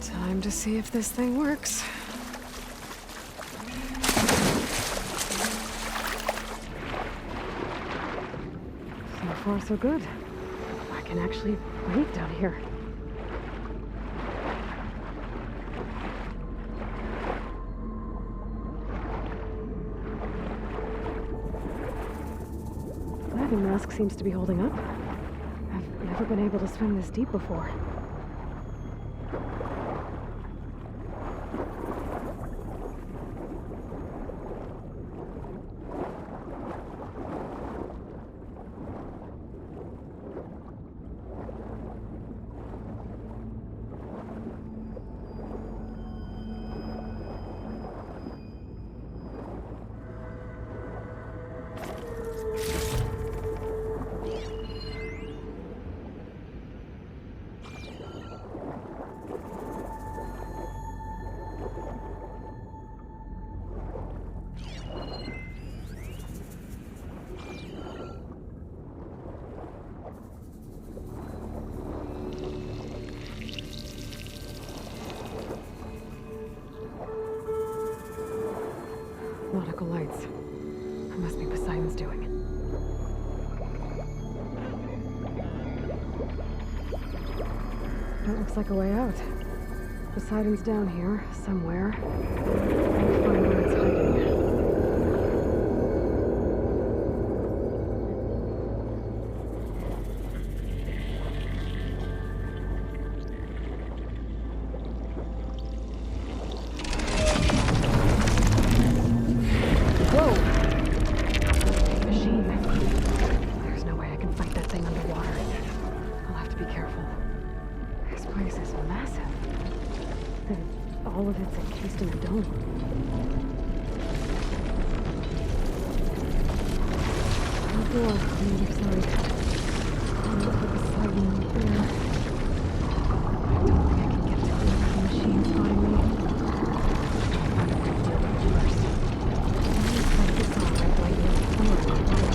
Time to see if this thing works. So far, so good. I can actually breathe down here. Diving mask seems to be holding up. I've never been able to swim this deep before. Nautical lights. That must be Poseidon's doing. That looks like a way out. Poseidon's down here, somewhere. I'll find where it's hiding. All of it's encased in a dome. The door on the other side. Into the Poseidon right there. I don't think I can get to it without the machine spotting me. I'll find a way to deal with it first. Let me set this on right by you. Somewhere on the wall.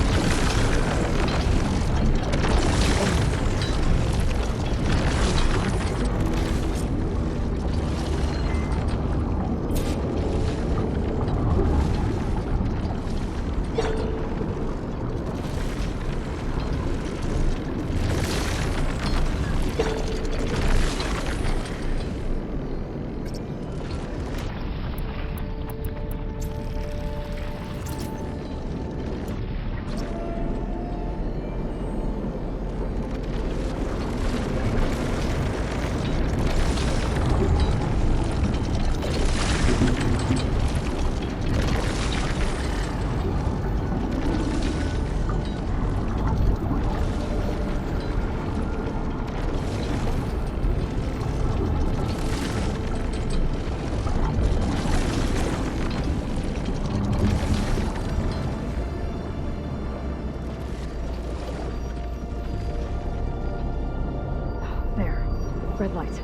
Red light.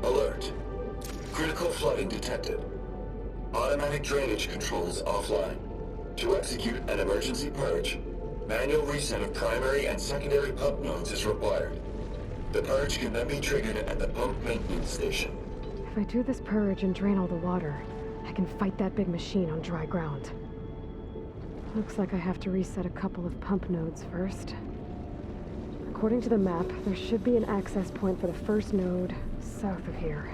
Alert. Critical flooding detected. Automatic drainage controls offline. To execute an emergency purge, manual reset of primary and secondary pump nodes is required. The purge can then be triggered at the pump maintenance station. If I do this purge and drain all the water, I can fight that big machine on dry ground. Looks like I have to reset a couple of pump nodes first. According to the map, there should be an access point for the first node south of here.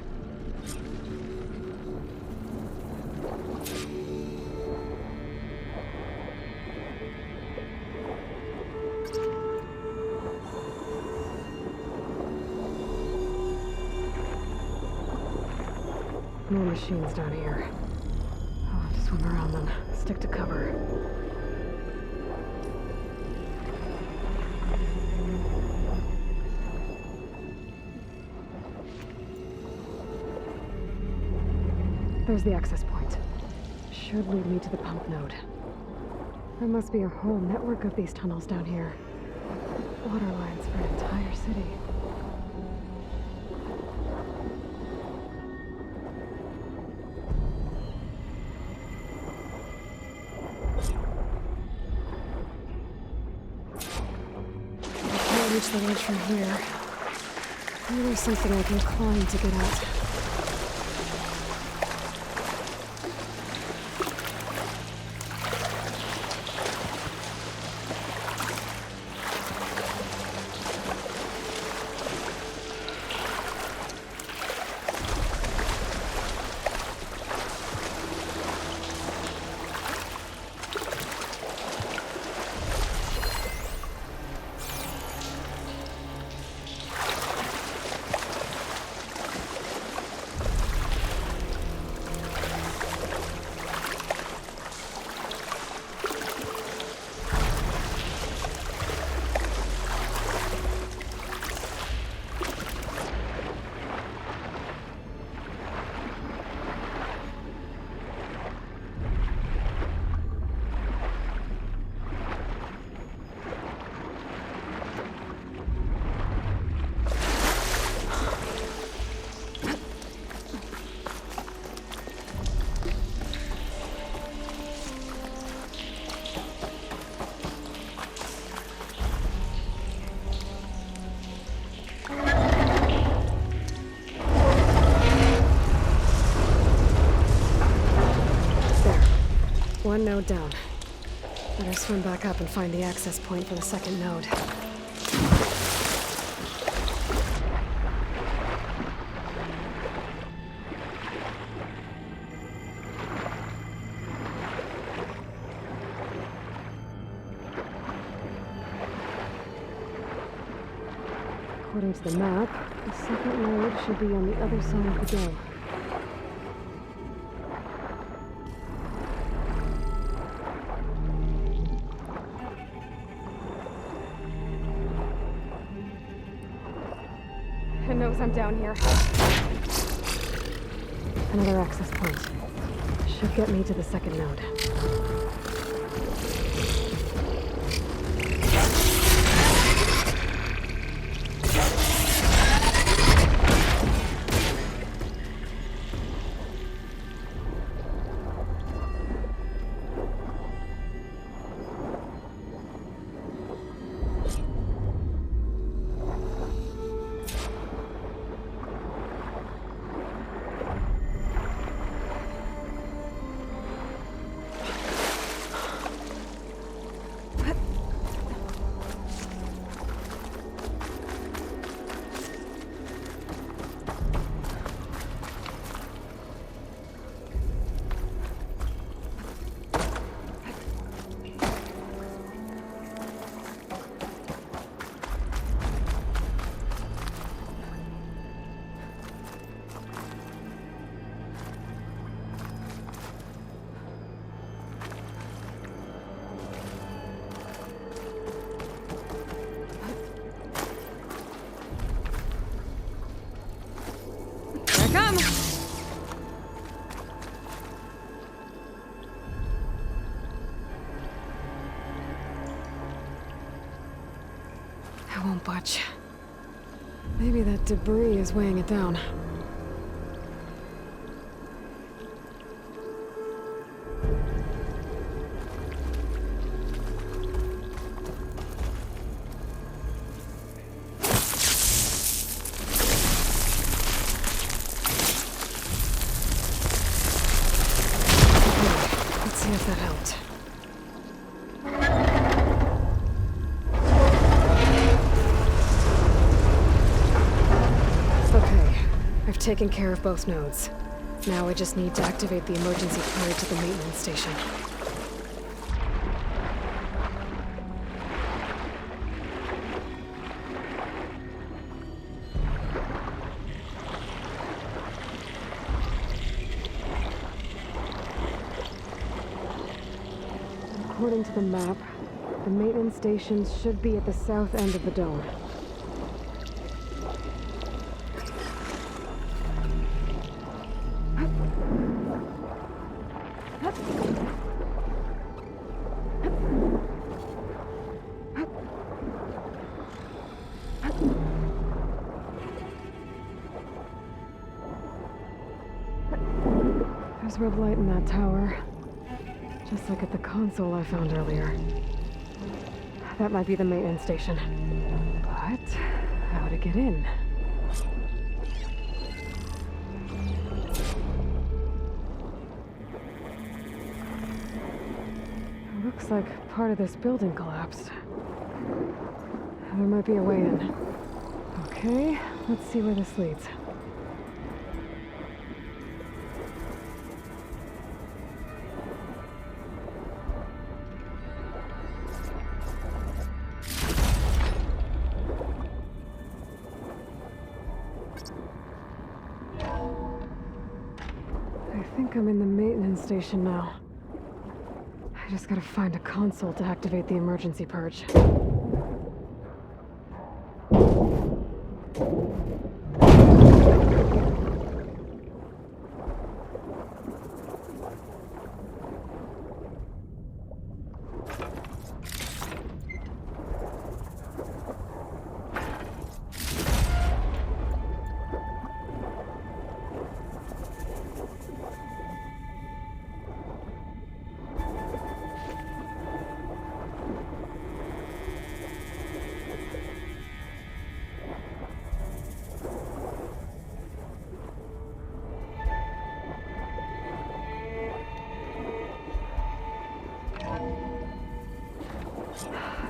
More machines down here. I'll have to swim around them. Stick to cover. There's the access point. Should lead me to the pump node. There must be a whole network of these tunnels down here. Water lines for an entire city. reach the ledge from here. Maybe there's something I can climb to get out. One node down. Better swim back up and find the access point for the second node. According to the map, the second node should be on the other side of the dome. It knows I'm down here. Another access point. Should get me to the second node. Come! I won't budge. Maybe that debris is weighing it down. Taken care of both nodes. Now I just need to activate the emergency purge at the maintenance station. According to the map, the maintenance stations should be at the south end of the dome. There's red light in that tower. Just like at the console I found earlier. That might be the maintenance station. But get in? It looks like part of this building collapsed. There might be a way in. Okay, let's see where this leads. I think I'm in the maintenance station now. I just gotta find a console to activate the emergency purge.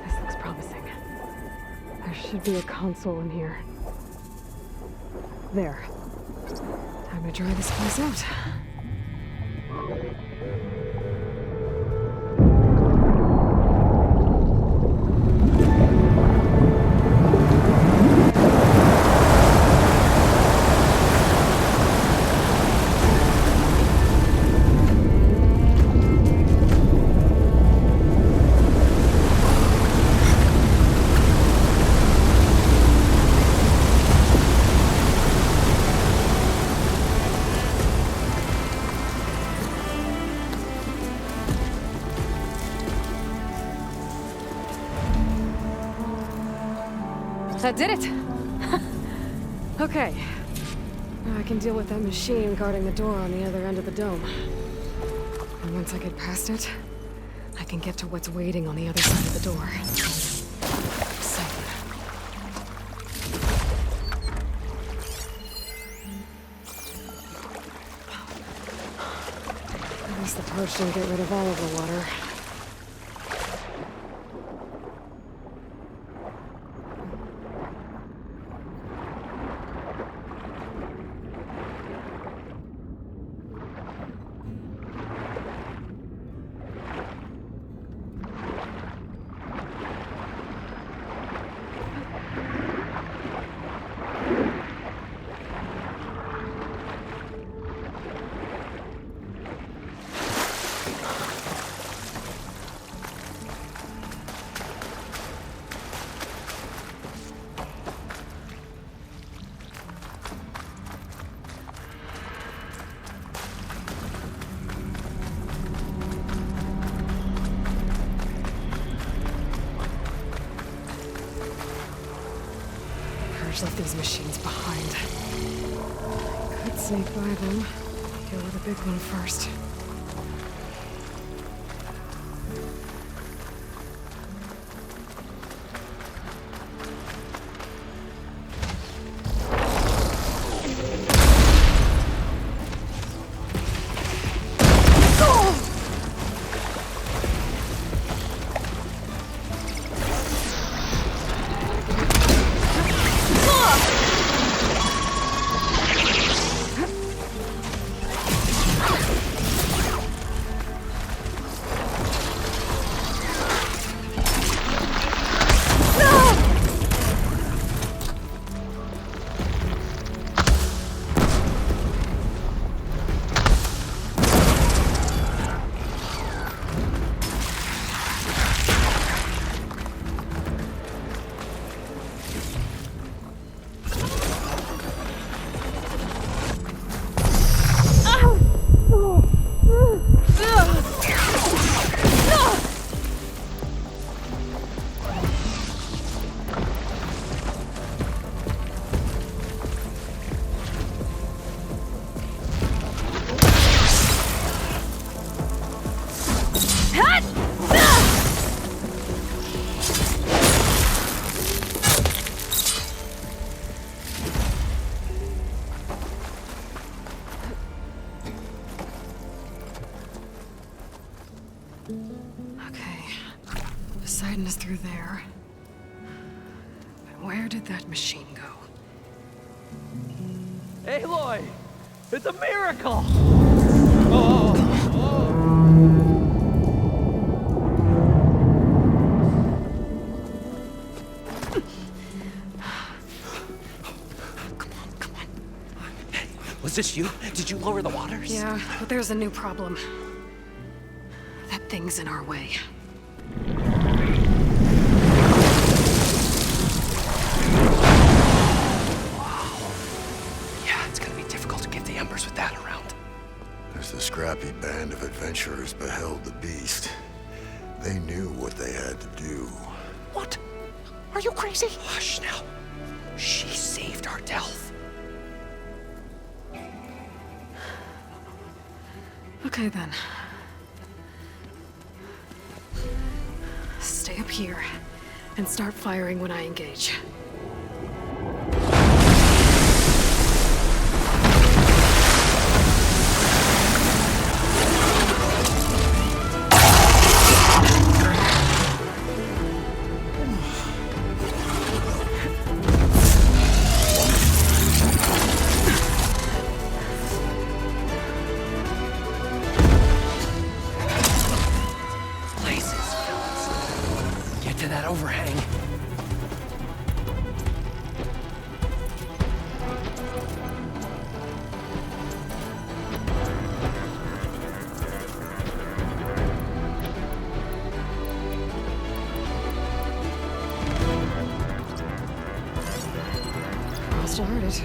This looks promising. There should be a console in here. There. Time to try this place out. That did it! Okay. Now I can deal with that machine guarding the door on the other end of the dome. And once I get past it, I can get to what's waiting on the other side of the door. Excited. At least the purge didn't get rid of all of the water. Left these machines behind. I could sneak by them. Deal with the big one first. Okay. Poseidon is through there. But where did that machine go? Aloy! It's a miracle! Come on. Was this you? Did you lower the waters? Yeah, but there's a new problem. That thing's in our way. Yeah, it's gonna be difficult to get the embers with that around. As the scrappy band of adventurers beheld the beast, they knew what they had to do. What? Are you crazy? Hush now. She saved our Delph. Okay then. Stay up here and start firing when I engage. That overhang. I'll start it.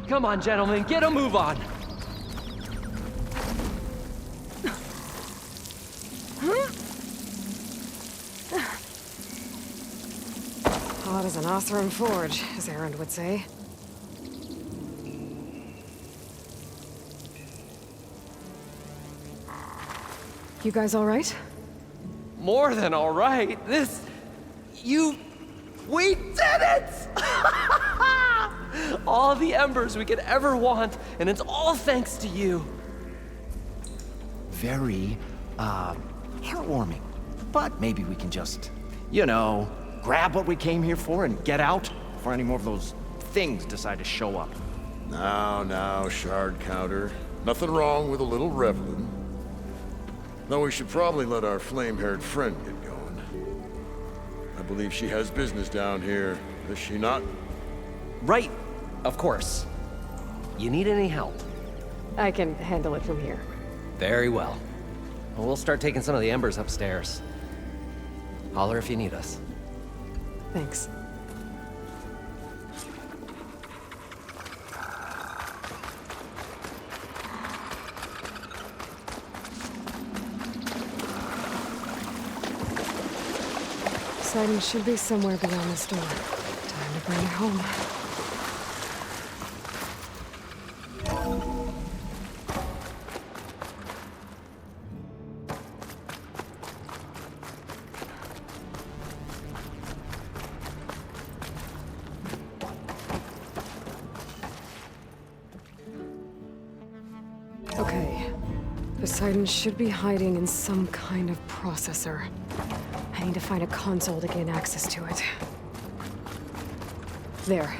Come on, gentlemen, get a move on. Hot as an Othram forge, as Erend would say. You guys all right? More than all right. We did it! All the embers we could ever want, and it's all thanks to you. Very, heartwarming. But maybe we can just, grab what we came here for and get out before any more of those things decide to show up. Now, shard counter. Nothing wrong with a little reveling. Though we should probably let our flame-haired friend get going. I believe she has business down here, does she not? Right, of course. You need any help? I can handle it from here. Very well. Well, we'll start taking some of the embers upstairs. Holler if you need us. Thanks. Poseidon should be somewhere beyond this door. Time to bring it home. Okay. Poseidon should be hiding in some kind of processor. I need to find a console to gain access to it. There.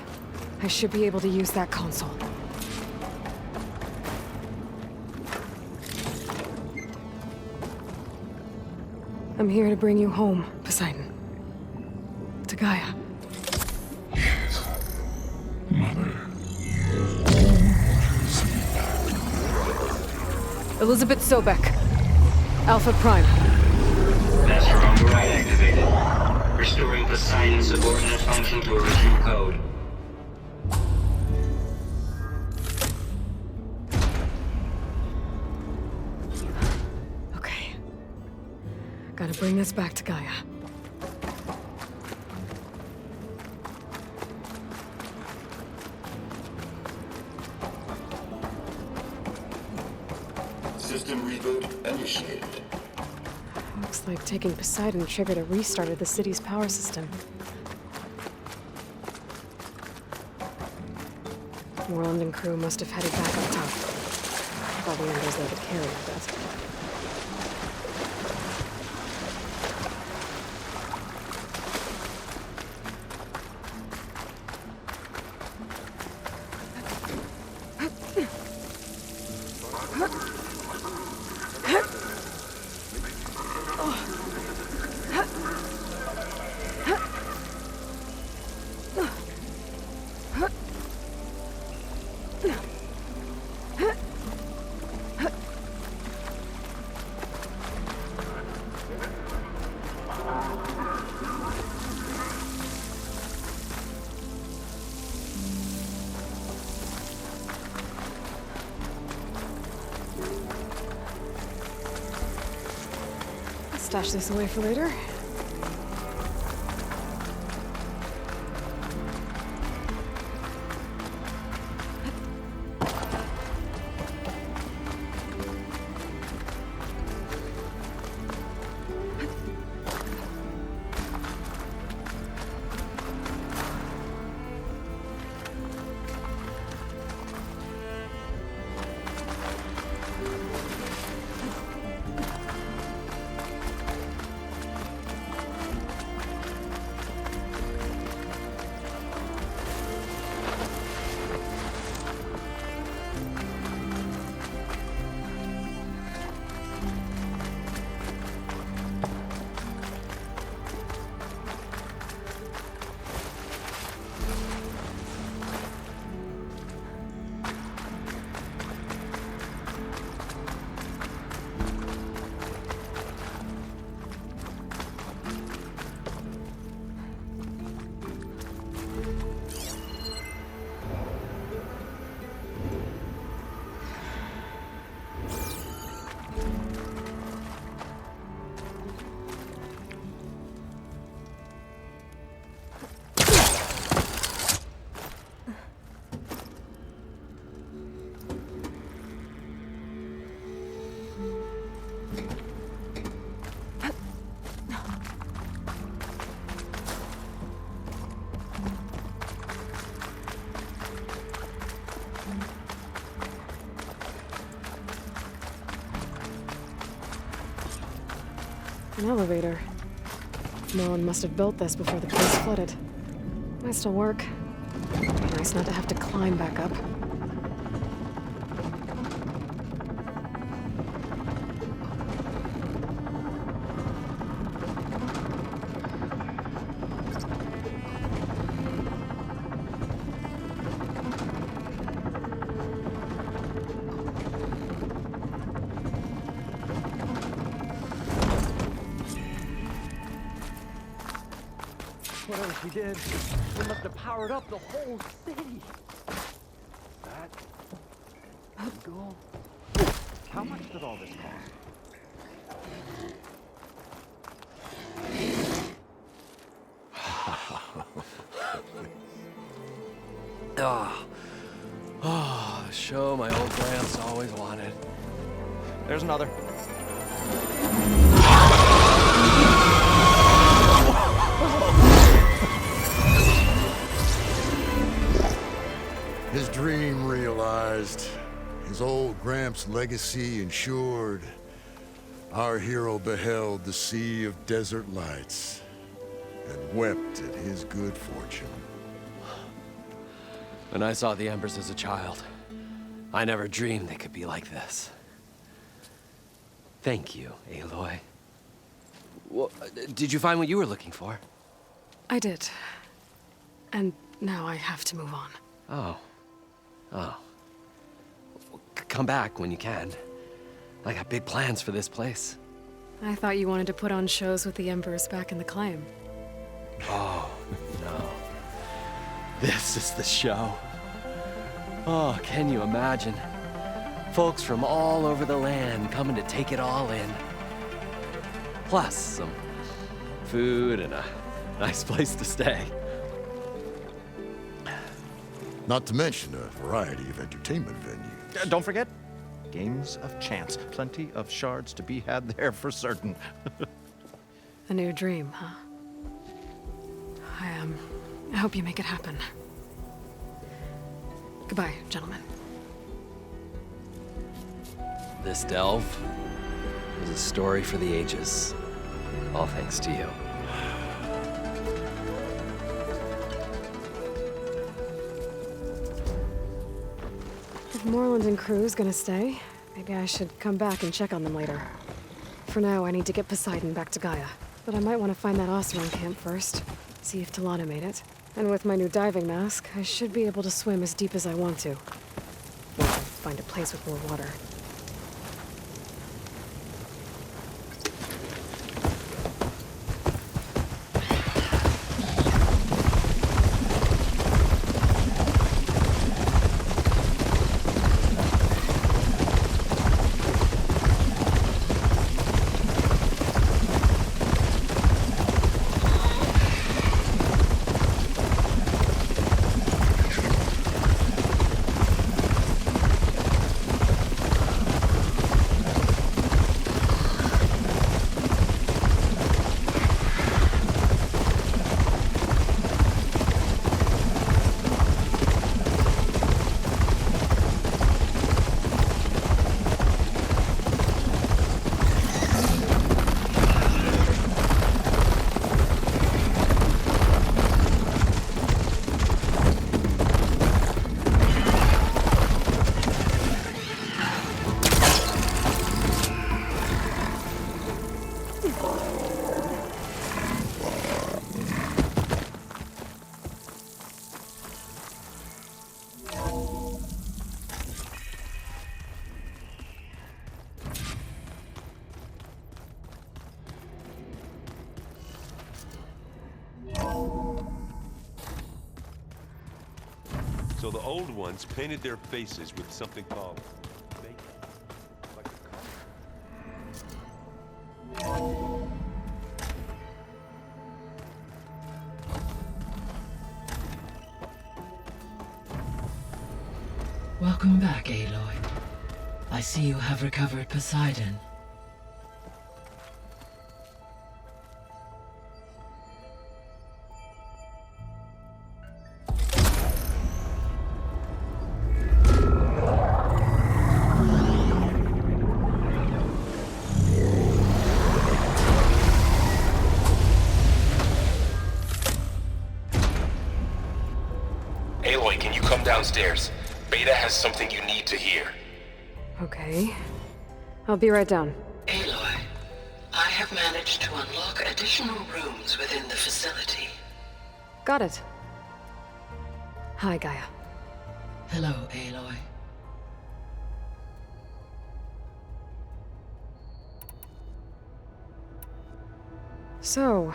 I should be able to use that console. I'm here to bring you home, Poseidon. To Gaia. Elizabeth Sobek. Alpha Prime. Master override activated. Restoring Poseidon's subordinate function to original code. Okay. Gotta bring this back to Gaia. System reboot initiated. Looks like taking Poseidon triggered a restart of the city's power system. Worland and crew must have headed back up top. Probably embers they could carry, I bet. Stash this away for later. An elevator. No one must have built this before the place flooded. Might still work. Nice not to have to climb back up. Whatever she did, it must have powered up the whole city. That go. How much did all this cost? Oh, the show my old Gramps always wanted. There's another. His dream realized. His old Gramps' legacy ensured. Our hero beheld the sea of desert lights and wept at his good fortune. When I saw the embers as a child, I never dreamed they could be like this. Thank you, Aloy. Well, did you find what you were looking for? I did. And now I have to move on. Oh. Oh. Come back when you can. I got big plans for this place. I thought you wanted to put on shows with the Embers back in the claim. Oh, no. This is the show. Oh, can you imagine? Folks from all over the land coming to take it all in. Plus some food and a nice place to stay. Not to mention a variety of entertainment venues. Don't forget, games of chance. Plenty of shards to be had there for certain. A new dream, huh? I hope you make it happen. Goodbye, gentlemen. This delve is a story for the ages. All thanks to you. If Moreland and crew's gonna stay, maybe I should come back and check on them later. For now, I need to get Poseidon back to Gaia. But I might want to find that Oseron camp first. See if Talana made it. And with my new diving mask, I should be able to swim as deep as I want to. Once I find a place with more water. So the old ones painted their faces with something called makeup. Like a color. Welcome back, Aloy. I see you have recovered Poseidon. Aloy, can you come downstairs? Beta has something you need to hear. Okay. I'll be right down. Aloy, I have managed to unlock additional rooms within the facility. Got it. Hi, Gaia. Hello, Aloy. So,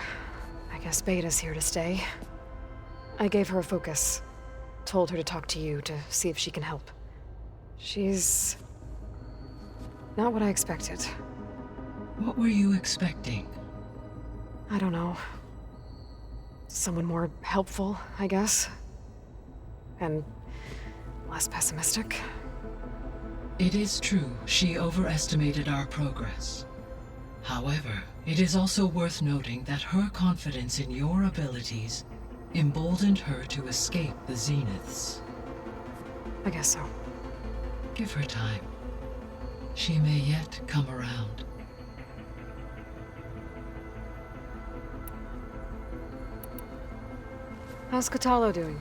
I guess Beta's here to stay. I gave her a focus. Told her to talk to you to see if she can help. She's not what I expected. What were you expecting? I don't know. Someone more helpful, I guess. And less pessimistic. It is true she overestimated our progress. However, it is also worth noting that her confidence in your abilities emboldened her to escape the Zeniths. I guess so. Give her time. She may yet come around. How's Katalo doing?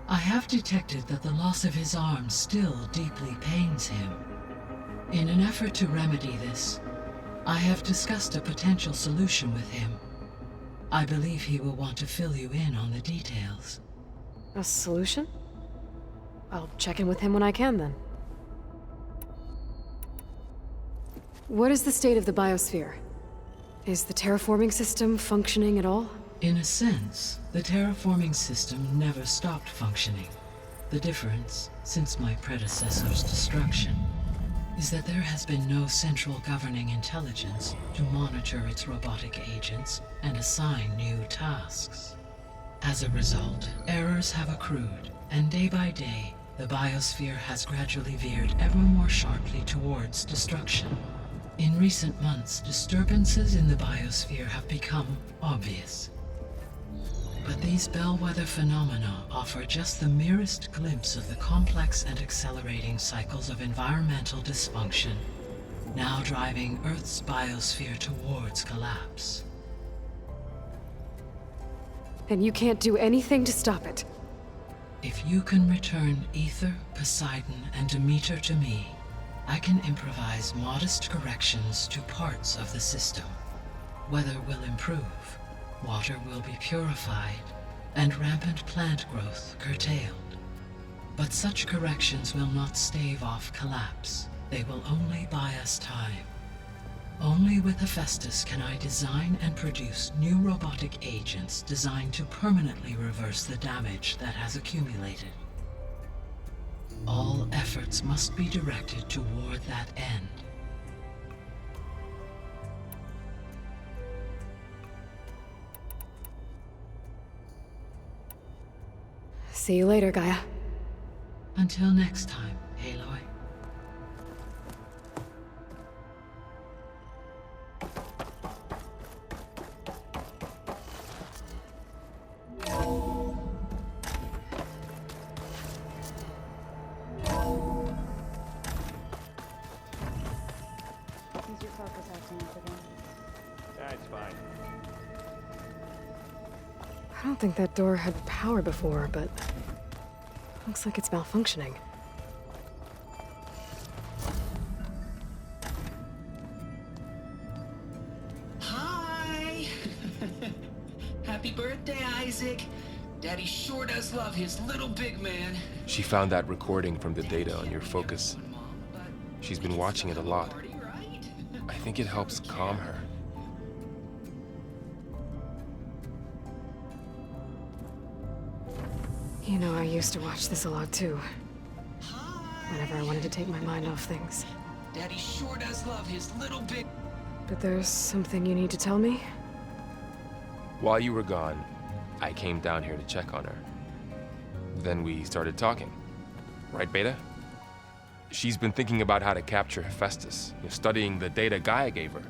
I have detected that the loss of his arm still deeply pains him. In an effort to remedy this, I have discussed a potential solution with him. I believe he will want to fill you in on the details. A solution? I'll check in with him when I can, then. What is the state of the biosphere? Is the terraforming system functioning at all? In a sense, the terraforming system never stopped functioning. The difference, since my predecessor's destruction, is that there has been no central governing intelligence to monitor its robotic agents and assign new tasks. As a result, errors have accrued, and day by day, the biosphere has gradually veered ever more sharply towards destruction. In recent months, disturbances in the biosphere have become obvious. But these bellwether phenomena offer just the merest glimpse of the complex and accelerating cycles of environmental dysfunction, now driving Earth's biosphere towards collapse. And you can't do anything to stop it? If you can return Ether, Poseidon, and Demeter to me, I can improvise modest corrections to parts of the system. Weather will improve. Water will be purified, and rampant plant growth curtailed. But such corrections will not stave off collapse. They will only buy us time. Only with Hephaestus can I design and produce new robotic agents designed to permanently reverse the damage that has accumulated. All efforts must be directed toward that end. See you later, Gaia. Until next time, Aloy. Is your focus acting up again? That's fine. I don't think that door had power before, but looks like it's malfunctioning. Hi! Happy birthday, Isaac. Daddy sure does love his little big man. She found that recording from the data on your focus. She's been watching it a lot. I think it helps calm her. You know, I used to watch this a lot too. Whenever I wanted to take my mind off things. Daddy sure does love his little big... But there's something you need to tell me? While you were gone, I came down here to check on her. Then we started talking. Right, Beta? She's been thinking about how to capture Hephaestus, studying the data Gaia gave her.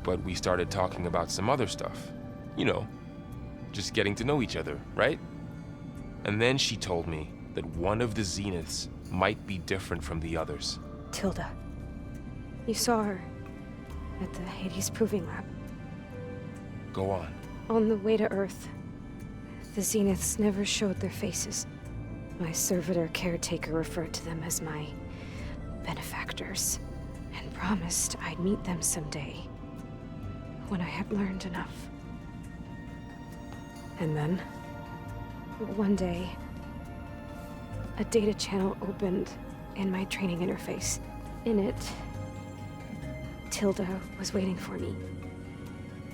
But we started talking about some other stuff. You know, just getting to know each other, right? And then she told me that one of the Zeniths might be different from the others. Tilda. You saw her at the Hades Proving Lab. Go on. On the way to Earth, the Zeniths never showed their faces. My servitor caretaker referred to them as my benefactors, and promised I'd meet them someday, when I had learned enough. And then, one day, a data channel opened in my training interface. In it, Tilda was waiting for me,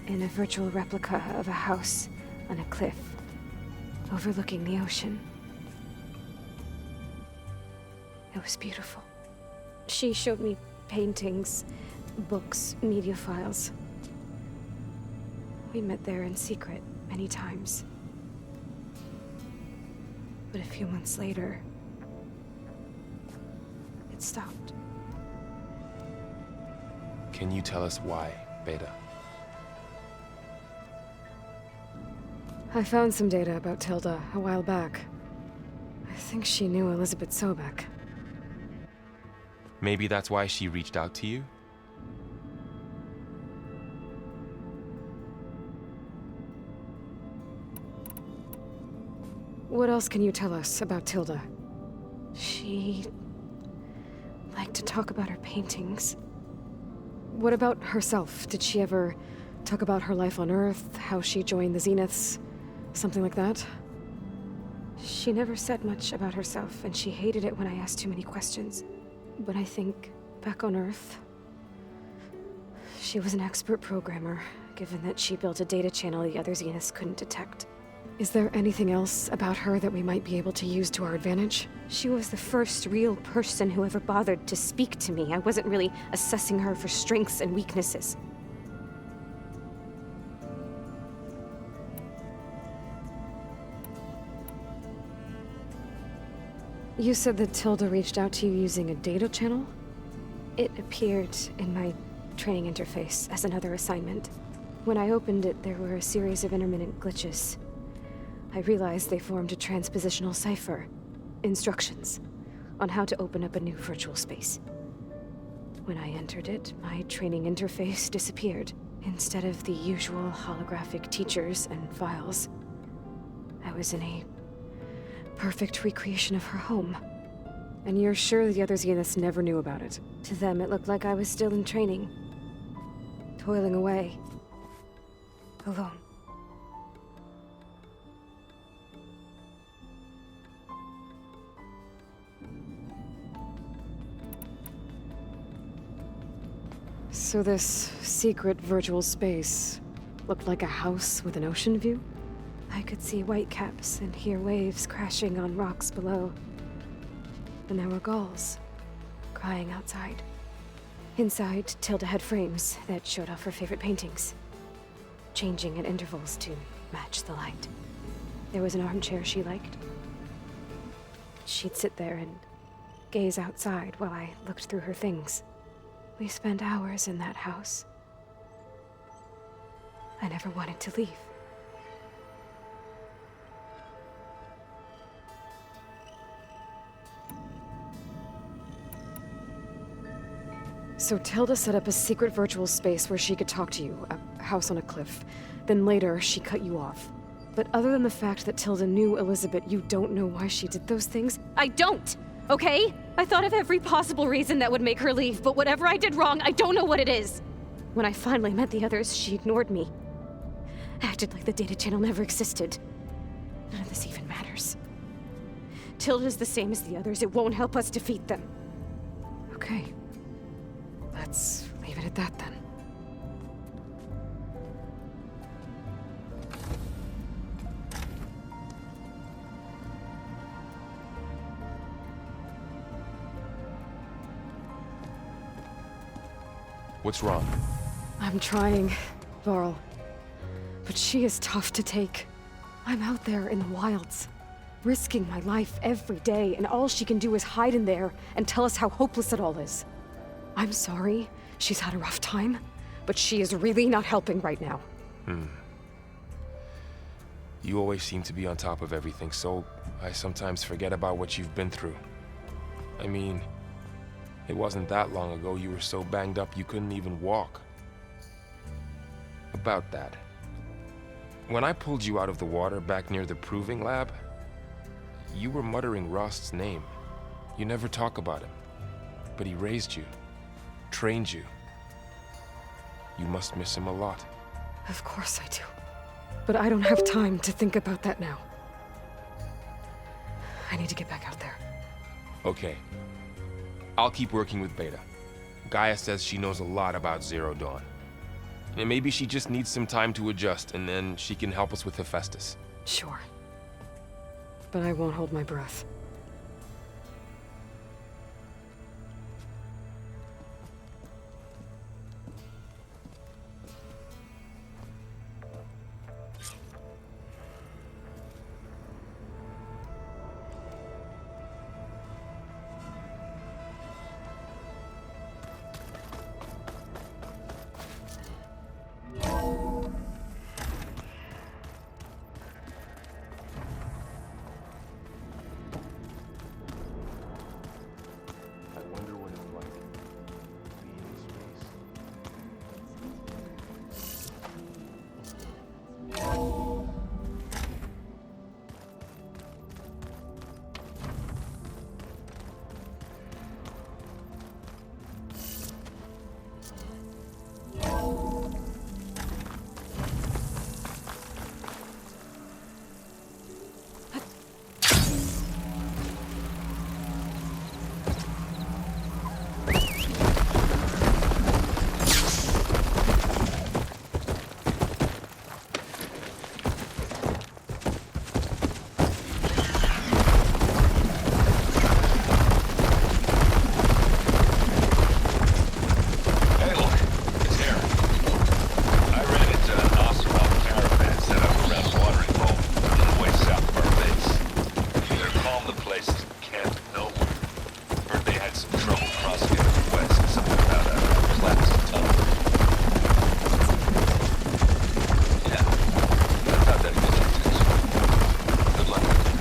in a virtual replica of a house on a cliff overlooking the ocean. It was beautiful. She showed me paintings, books, media files. We met there in secret many times. But a few months later, it stopped. Can you tell us why, Beta? I found some data about Tilda a while back. I think she knew Elizabeth Sobek. Maybe that's why she reached out to you? What else can you tell us about Tilda? She liked to talk about her paintings. What about herself? Did she ever talk about her life on Earth, how she joined the Zeniths, something like that? She never said much about herself, and she hated it when I asked too many questions. But I think, back on Earth, she was an expert programmer, given that she built a data channel the other Zeniths couldn't detect. Is there anything else about her that we might be able to use to our advantage? She was the first real person who ever bothered to speak to me. I wasn't really assessing her for strengths and weaknesses. You said that Tilda reached out to you using a data channel? It appeared in my training interface as another assignment. When I opened it, there were a series of intermittent glitches. I realized they formed a transpositional cipher, instructions, on how to open up a new virtual space. When I entered it, my training interface disappeared. Instead of the usual holographic teachers and files, I was in a perfect recreation of her home. And you're sure the other Zeniths never knew about it? To them, it looked like I was still in training, toiling away, alone. So this secret virtual space looked like a house with an ocean view? I could see whitecaps and hear waves crashing on rocks below. And there were gulls crying outside. Inside, Tilda had frames that showed off her favorite paintings, changing at intervals to match the light. There was an armchair she liked. She'd sit there and gaze outside while I looked through her things. We spent hours in that house. I never wanted to leave. So Tilda set up a secret virtual space where she could talk to you, a house on a cliff. Then later, she cut you off. But other than the fact that Tilda knew Elizabeth, you don't know why she did those things? I don't! Okay? I thought of every possible reason that would make her leave, but whatever I did wrong, I don't know what it is. When I finally met the others, she ignored me. Acted like the data channel never existed. None of this even matters. Tilda's the same as the others. It won't help us defeat them. Okay. Let's leave it at that, then. What's wrong? I'm trying, Varl. But she is tough to take. I'm out there in the wilds, risking my life every day, and all she can do is hide in there and tell us how hopeless it all is. I'm sorry she's had a rough time, but she is really not helping right now. You always seem to be on top of everything, so I sometimes forget about what you've been through. I mean, it wasn't that long ago you were so banged up you couldn't even walk. About that. When I pulled you out of the water back near the proving lab, you were muttering Rost's name. You never talk about him, but he raised you, trained you. You must miss him a lot. Of course I do. But I don't have time to think about that now. I need to get back out there. Okay. I'll keep working with Beta. GAIA says she knows a lot about Zero Dawn. And maybe she just needs some time to adjust, and then she can help us with Hephaestus. Sure. But I won't hold my breath. some trouble crossing it to the west. Something about a collapsed tunnel. Yeah. I thought that'd get you too. Good luck with it.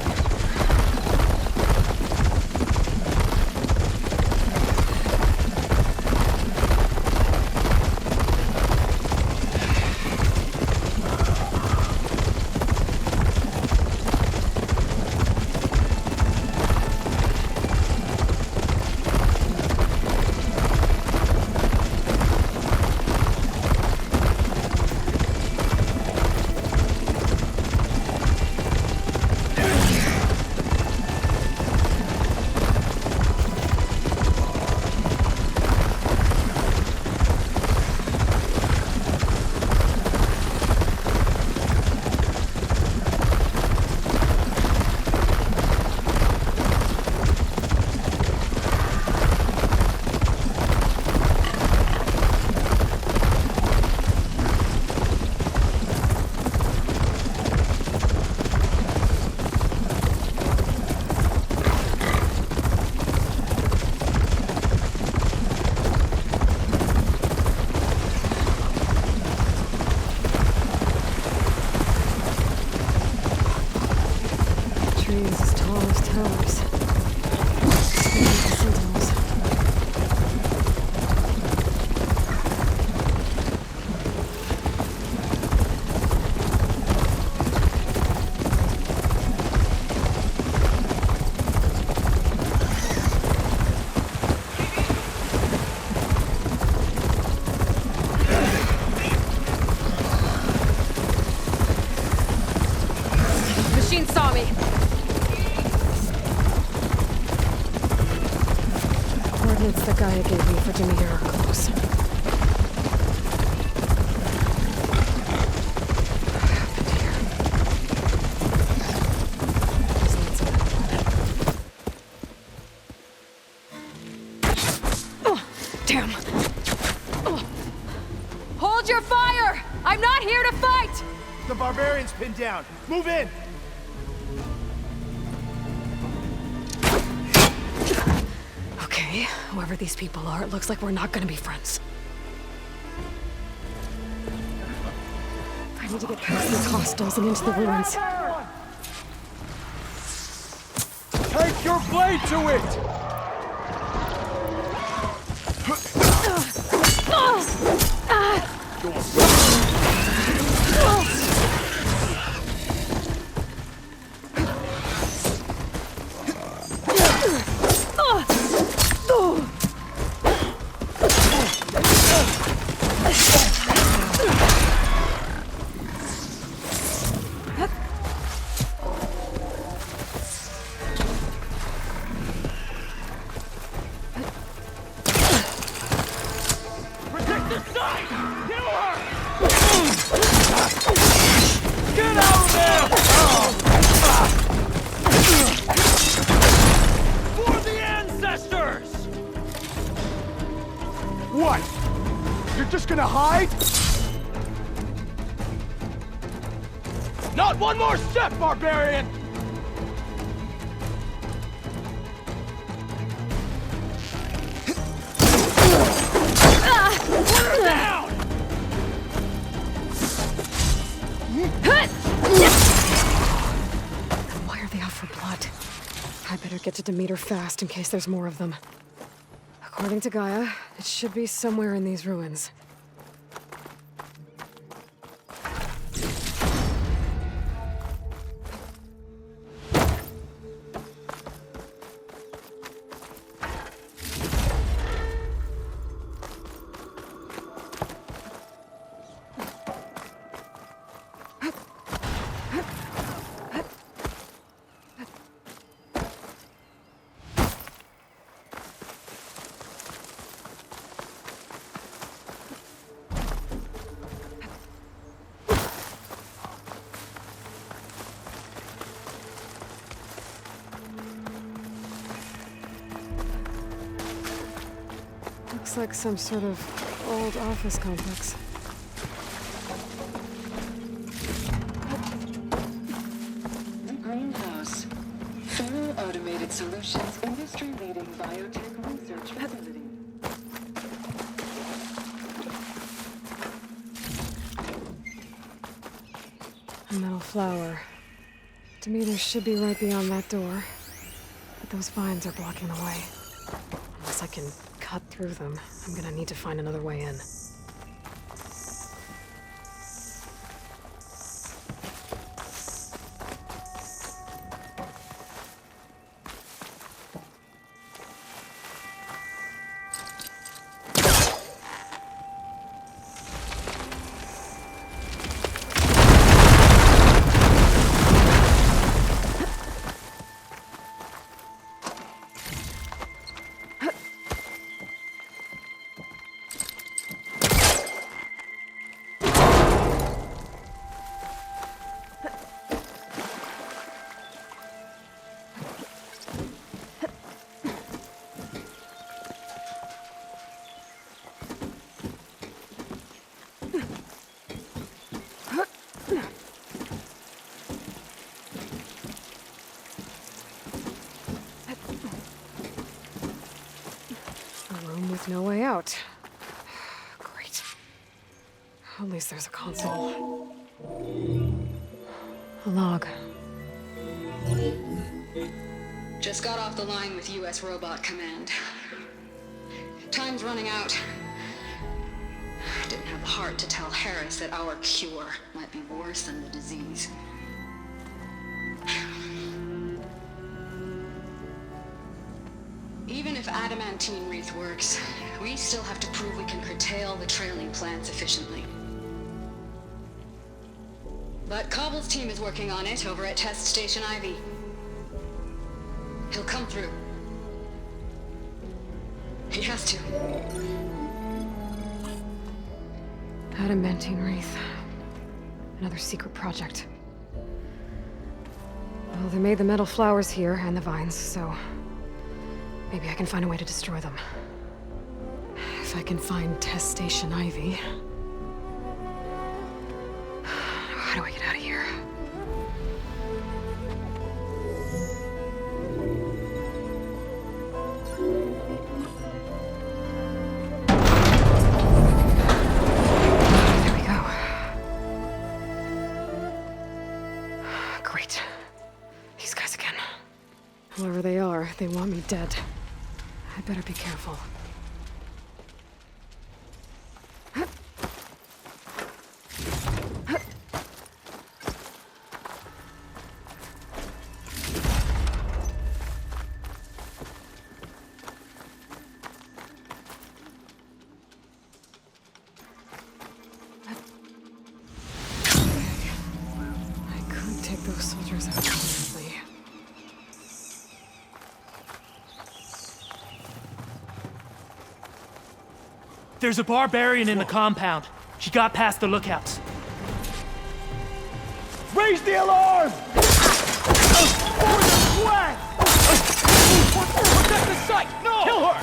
Saw me. Coordinates that GAIA gave me for Demeter are close. Oh, damn. Oh. Hold your fire! I'm not here to fight! The barbarian's pinned down. Move in! Okay, whoever these people are, it looks like we're not gonna be friends. I need to get past these hostiles and into the ruins. Take your blade to it! What? You're just gonna hide? Not one more step, barbarian! Put her down! Why are they out for blood? I better get to Demeter fast in case there's more of them. According to GAIA, it should be somewhere in these ruins. Looks like some sort of old office complex. Greenhouse. Full automated solutions, industry-leading Biotech research facility. A metal flower. Demeter should be right beyond that door. But those vines are blocking the way. Unless I can cut through them, I'm gonna need to find another way in. With no way out. Great. At least there's a console. A log. Just got off the line with US Robot Command. Time's running out. Didn't have the heart to tell Harris that our cure might be worse than the disease. Even if adamantine wreath works, we still have to prove we can curtail the trailing plants efficiently. But Cobble's team is working on it over at Test Station Ivy. He'll come through. He has to. Adamantine wreath. Another secret project. Well, they made the metal flowers here and the vines, so maybe I can find a way to destroy them. If I can find Test Station Ivy. How do I get out of here? There we go. Great. These guys again. Whoever they are, they want me dead. I better be careful. I could take those soldiers out permanently. There's a barbarian in the compound. She got past the lookouts. Raise the alarm! Protect the site! No! Kill her!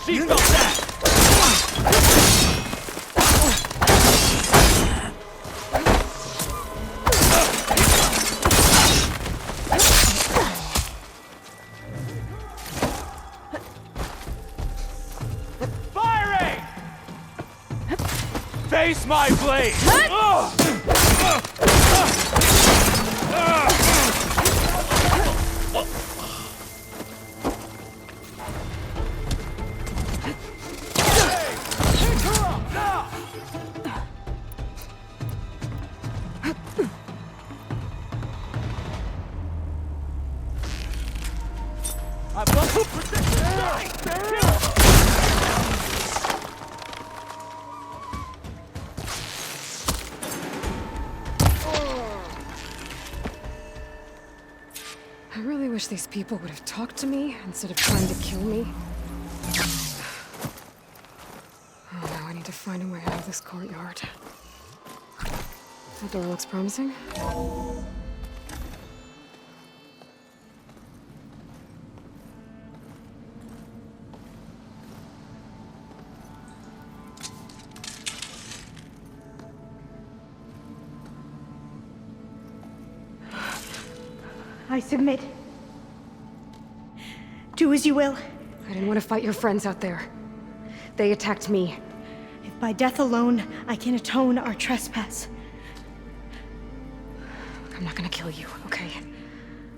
She felt that! Firing! Face my blade! I really wish these people would have talked to me instead of trying to kill me. Oh, now I need to find a way out of this courtyard. That door looks promising. I submit. Do as you will. I didn't want to fight your friends out there. They attacked me. If by death alone I can atone our trespass. I'm not gonna kill you, okay?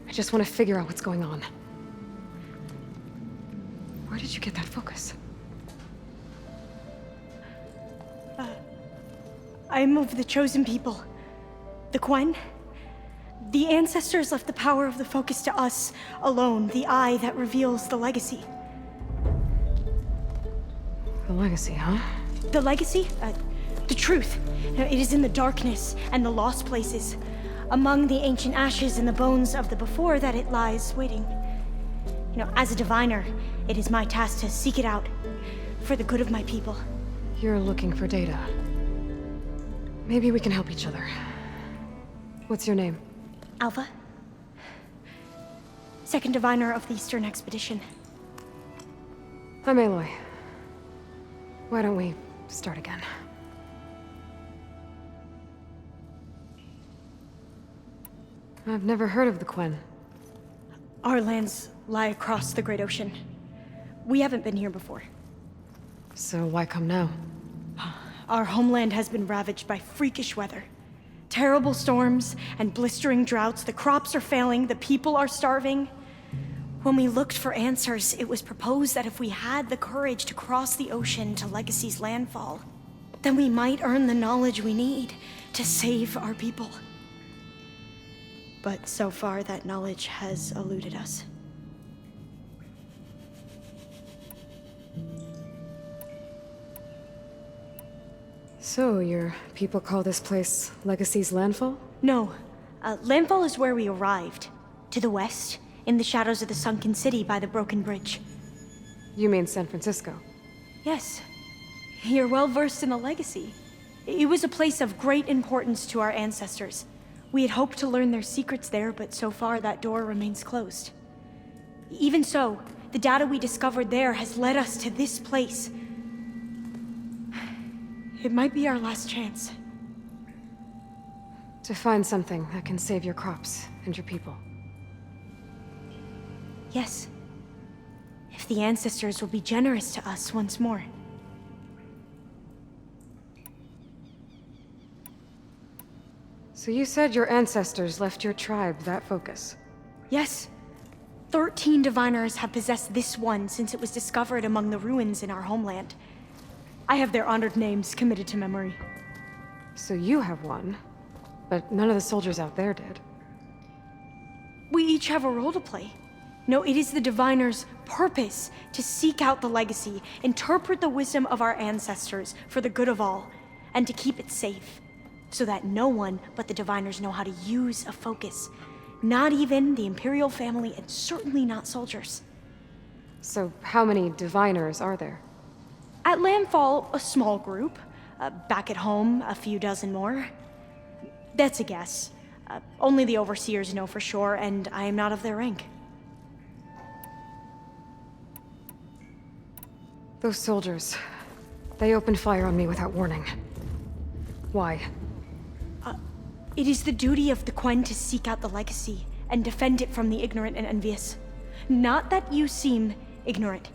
I just want to figure out what's going on. Where did you get that focus? I'm of the chosen people. The Quen. The ancestors left the power of the focus to us alone, the eye that reveals the legacy. The legacy, huh? The legacy? The truth. It is in the darkness and the lost places, among the ancient ashes and the bones of the before that it lies waiting. As a diviner, it is my task to seek it out, for the good of my people. You're looking for data. Maybe we can help each other. What's your name? Alpha. Second diviner of the Eastern Expedition. I'm Aloy. Why don't we start again? I've never heard of the Quen. Our lands lie across the Great Ocean. We haven't been here before. So why come now? Our homeland has been ravaged by freakish weather. Terrible storms and blistering droughts. The crops are failing, the people are starving. When we looked for answers, it was proposed that if we had the courage to cross the ocean to Legacy's landfall, then we might earn the knowledge we need to save our people. But so far, that knowledge has eluded us. So, your people call this place Legacy's landfall? No. Landfall is where we arrived. To the west, in the shadows of the sunken city by the broken bridge. You mean San Francisco? Yes. You're well versed in the Legacy. It was a place of great importance to our ancestors. We had hoped to learn their secrets there, but so far that door remains closed. Even so, the data we discovered there has led us to this place. It might be our last chance. To find something that can save your crops and your people. Yes. If the ancestors will be generous to us once more. So you said your ancestors left your tribe that focus? Yes. 13 diviners have possessed this one since it was discovered among the ruins in our homeland. I have their honored names committed to memory. So you have one, but none of the soldiers out there did. We each have a role to play. No, it is the diviner's purpose to seek out the legacy, interpret the wisdom of our ancestors for the good of all, and to keep it safe, so that no one but the diviners know how to use a focus. Not even the Imperial family, and certainly not soldiers. So how many diviners are there? At landfall, a small group. Back at home, a few dozen more. That's a guess. Only the overseers know for sure, and I am not of their rank. Those soldiers, they opened fire on me without warning. Why? It is the duty of the Quen to seek out the legacy and defend it from the ignorant and envious. Not that you seem ignorant.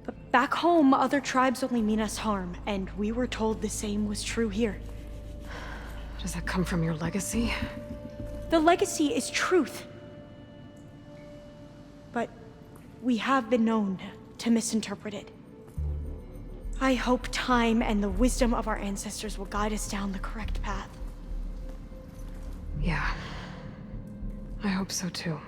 But back home, other tribes only mean us harm, and we were told the same was true here. Does that come from your legacy? The legacy is truth. But we have been known to misinterpret it. I hope time and the wisdom of our ancestors will guide us down the correct path. Yeah. I hope so too.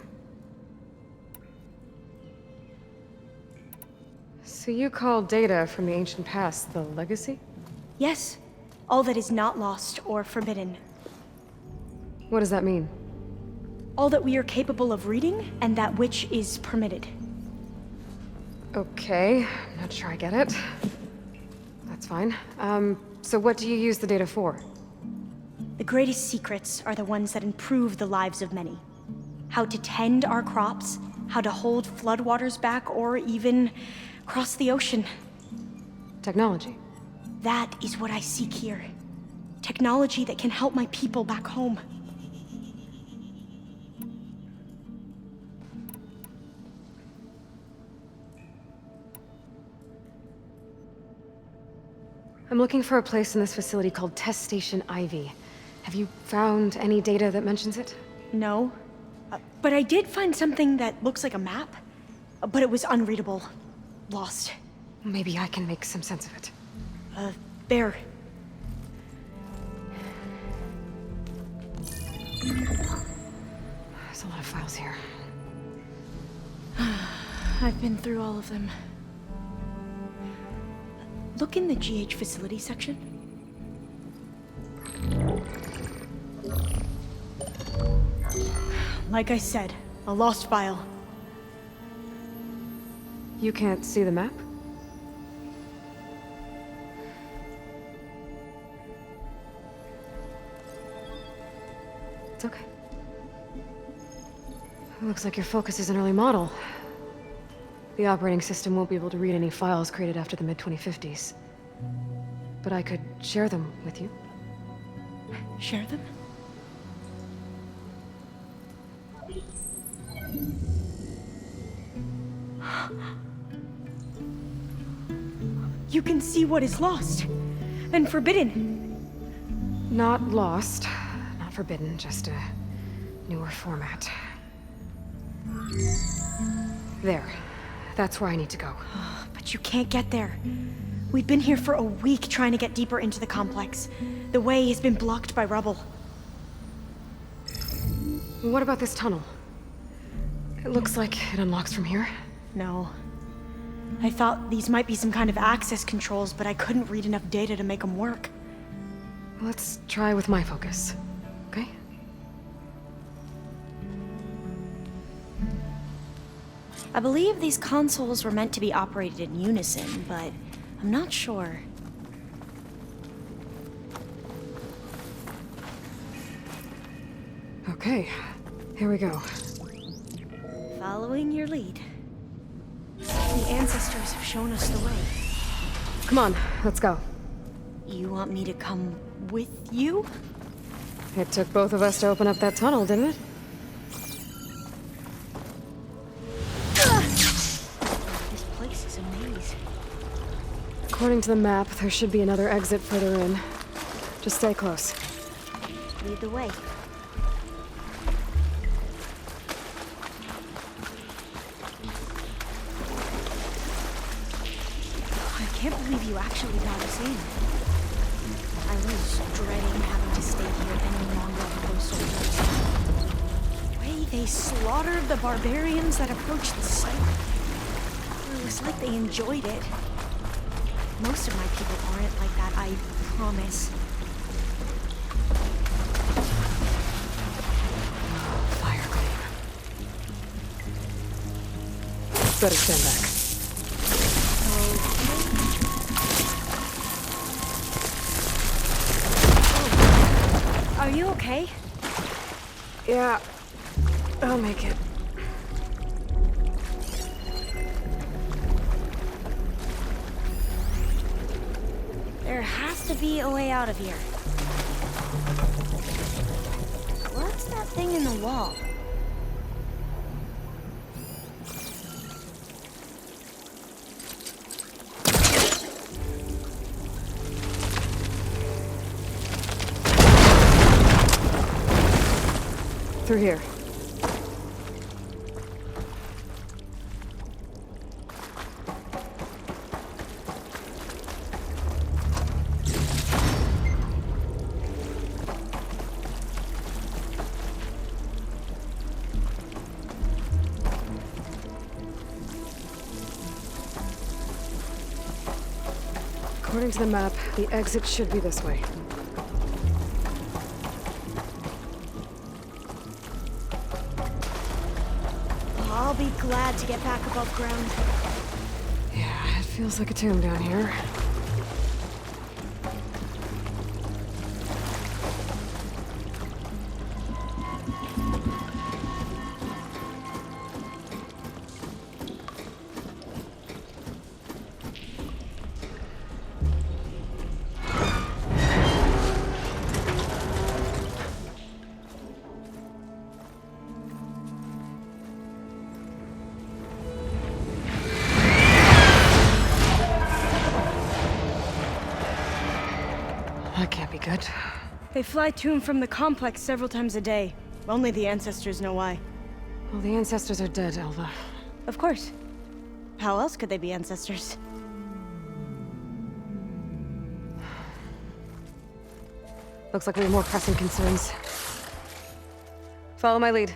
So you call data from the ancient past the legacy? Yes. All that is not lost or forbidden. What does that mean? All that we are capable of reading, and that which is permitted. Okay, I'm not sure I get it. That's fine. So what do you use the data for? The greatest secrets are the ones that improve the lives of many. How to tend our crops, how to hold floodwaters back, or even cross the ocean. Technology. That is what I seek here. Technology that can help my people back home. I'm looking for a place in this facility called Test Station Ivy. Have you found any data that mentions it? No. But I did find something that looks like a map. But it was unreadable. Lost. Maybe I can make some sense of it. There. There's a lot of files here. I've been through all of them. Look in the GH facility section. Like I said, a lost file. You can't see the map? It's okay. It looks like your focus is an early model. The operating system won't be able to read any files created after the mid-2050s. But I could share them with you. Share them? You can see what is lost and forbidden. Not lost, not forbidden, just a newer format. There. That's where I need to go. But you can't get there. We've been here for a week trying to get deeper into the complex. The way has been blocked by rubble. What about this tunnel? It looks like it unlocks from here. No. I thought these might be some kind of access controls, but I couldn't read enough data to make them work. Let's try with my focus, okay? I believe these consoles were meant to be operated in unison, but I'm not sure. Okay, here we go. Following your lead. The ancestors have shown us the way. Come on, let's go. You want me to come with you? It took both of us to open up that tunnel, didn't it? This place is a maze. According to the map, there should be another exit further in. Just stay close. Lead the way. I can't believe you actually got us in. I was dreading having to stay here any longer with those soldiers. The way they slaughtered the barbarians that approached the site. It was like they enjoyed it. Most of my people aren't like that, I promise. Fire grenade. Better stand back. Are you okay? Yeah, I'll make it. There has to be a way out of here. What's that thing in the wall? Through here. According to the map, the exit should be this way. I'll be glad to get back above ground. Yeah, it feels like a tomb down here. good? They fly to and from the complex several times a day. Only the ancestors know why. Well, the ancestors are dead, Elva. Of course. How else could they be ancestors? Looks like we have more pressing concerns. Follow my lead.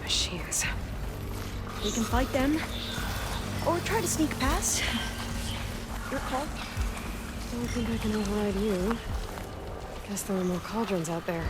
Machines. We can fight them, or try to sneak past. Your call. Don't think I can override you. Guess there are more cauldrons out there.